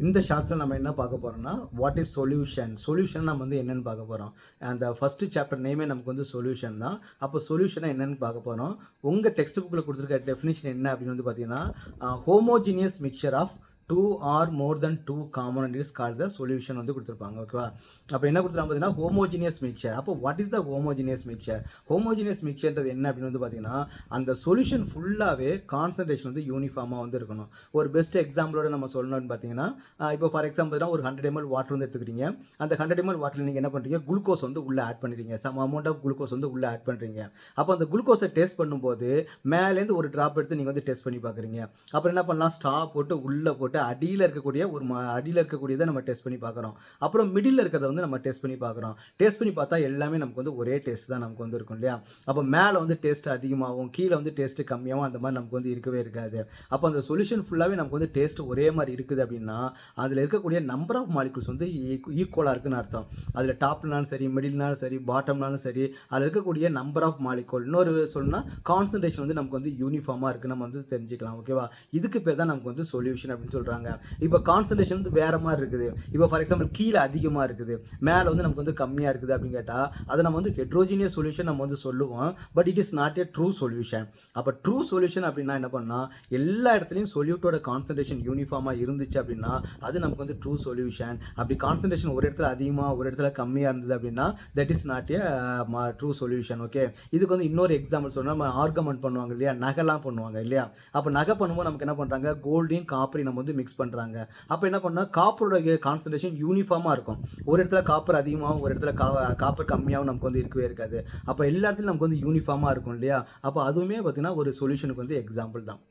இந்த ஷார்ட்ஸில் நம்ம என்ன பார்க்க போகிறோம்னா வாட் இஸ் சொல்யூஷன் நம்ம வந்து என்னென்னு பார்க்க போகிறோம். அந்த ஃபஸ்ட்டு சாப்டர் நேமே நமக்கு வந்து சொல்யூஷன் தான். அப்போ சொல்யூஷனை என்னென்னு பார்க்க போகிறோம். உங்கள் டெக்ஸ்ட் புக்கில் கொடுத்துருக்க டெஃபினிஷன் என்ன அப்படின்னு வந்து பார்த்தீங்கன்னா, homogeneous mixture of 2 or more than 2 component is called the solution வந்து கொடுத்துருப்பாங்க. ஓகேவா? அப்போ என்ன கொடுத்துருக்காங்க பார்த்தீங்கன்னா ஹோமோஜினியஸ் மிக்சர். அப்போ what is the homogeneous mixture? Homogeneous மிக்சர்ன்றது என்ன அப்படின்னு வந்து பார்த்தீங்கன்னா, அந்த சொல்யூஷன் ஃபுல்லாகவே கான்சன்ட்ரேஷன் வந்து யூனிஃபார்மாக வந்து இருக்கணும். ஒரு பெஸ்ட் எக்ஸாம்பிளோட நம்ம சொல்லணும்னு பார்த்தீங்கன்னா, இப்போ ஃபார் எக்ஸாம்பிள் ஒரு 100 ml வாட்டர் வந்து எடுத்துக்கிட்டீங்க. அந்த 100 ml வாட்டரில் நீங்கள் என்ன பண்ணுறீங்க, குளுக்கோஸ் வந்து உள்ளே ஆட் பண்ணிடுறீங்க. சம் அமௌண்ட் ஆஃப் குளுக்கோஸ் வந்து உள்ளே ஆட் பண்ணுறீங்க. அப்போ அந்த குளுக்கோஸை டேஸ்ட் பண்ணும்போது மேலேருந்து ஒரு ட்ராப் எடுத்து நீங்கள் வந்து டெஸ்ட் பண்ணி பார்க்குறீங்க. அப்புறம் என்ன பண்ணலாம், ஸ்டா போட்டு உள்ளே போட்டு அடியில் இருக்கக்கூடிய அடியில் இருக்கக்கூடியதை நம்ம டெஸ்ட் பண்ணி பார்க்குறோம். அப்புறம் மிடில் இருக்கிறத வந்து நம்ம டெஸ்ட் பண்ணி பார்க்குறோம். டேஸ்ட் பண்ணி பார்த்தா எல்லாமே நமக்கு வந்து ஒரே டேஸ்ட் தான் நமக்கு வந்து இருக்கும் இல்லையா? அப்போ மேலே வந்து டேஸ்ட் அதிகமாகவும் கீழே வந்து டேஸ்ட்டு கம்மியாகவும் அந்த மாதிரி நமக்கு வந்து இருக்கவே இருக்காது. அப்போ அந்த சொல்யூஷன் ஃபுல்லாகவே நமக்கு வந்து டேஸ்ட் ஒரே மாதிரி இருக்குது அப்படின்னா அதில் இருக்கக்கூடிய நம்பர் ஆஃப் மாலிகுல்ஸ் வந்து ஈக்குவலாக இருக்குன்னு அர்த்தம். அதில் டாப்னாலும் சரி, மிடில்னாலும் சரி, பாட்டம்னாலும் சரி, அதில் இருக்கக்கூடிய நம்பர் ஆஃப் மாலிகுல், இன்னொரு சொல்லணும்னா கான்சன்ட்ரேஷன் வந்து நமக்கு வந்து யூனிஃபார்மாக இருக்குது நம்ம வந்து தெரிஞ்சுக்கலாம். ஓகேவா? இதுக்கு பேர் தான் நமக்கு வந்து சொல்யூஷன் அப்படின்னு சொல்கிறாங்க. இப்போ கான்சன்ட்ரேஷன் வந்து வேறு மாதிரி இருக்குது. இப்போ ஃபார் எக்ஸாம்பிள் கீழே அதிகமாக இருக்குது, மேலே வந்து நமக்கு வந்து கம்மியாக இருக்குது அப்படின்னு கேட்டால் அதை நம்ம வந்து ஹெட்ரோஜினியஸ் சொல்யூஷன் நம்ம வந்து சொல்லுவோம். But it is not a true solution. அப்போ ட்ரூ சொல்யூஷன் அப்படின்னா என்ன பண்ணால், எல்லா இடத்துலையும் சொல்யூட்டோட கான்சன்ட்ரேஷன் யூனிஃபார்மாக இருந்துச்சு அப்படின்னா அது நமக்கு வந்து ட்ரூ சொல்யூஷன். அப்படி கான்சன்ட்ரேஷன் ஒரு இடத்துல அதிகமாக ஒரு இடத்துல கம்மியாக இருந்தது அப்படின்னா that is not a true solution. Okay, இதுக்கு வந்து இன்னொரு எக்ஸாம்பிள் சொன்னால், நம்ம ஆர்கமெண்ட் பண்ணுவாங்க இல்லையா, நகைலாம் பண்ணுவாங்க இல்லையா? அப்போ நகை பண்ணும்போது நமக்கு என்ன பண்ணுறாங்க, கோல்டையும் காப்பரையும் நம்ம வந்து மிக்ஸ் பண்ணுறாங்க. அப்போ என்ன பண்ணால் காப்பரோட கான்சன்ட்ரேஷன் யூனிஃபார்மாக இருக்கும். ஒரு இடத்துல காப்பர் அதிகமாகவும் ஒரு இடத்துல காப்பர் கம்மியாகவும் நமக்கு வந்து இருக்கவே இருக்காது. அப்போ எல்லா இடத்துலையும் நமக்கு வந்து யூனிஃபார்மாக இருக்கும் இல்லையா? அப்போ அதுவுமே பார்த்திங்கன்னா ஒரு சொல்யூஷனுக்கு வந்து எக்ஸாம்பிள் தான்.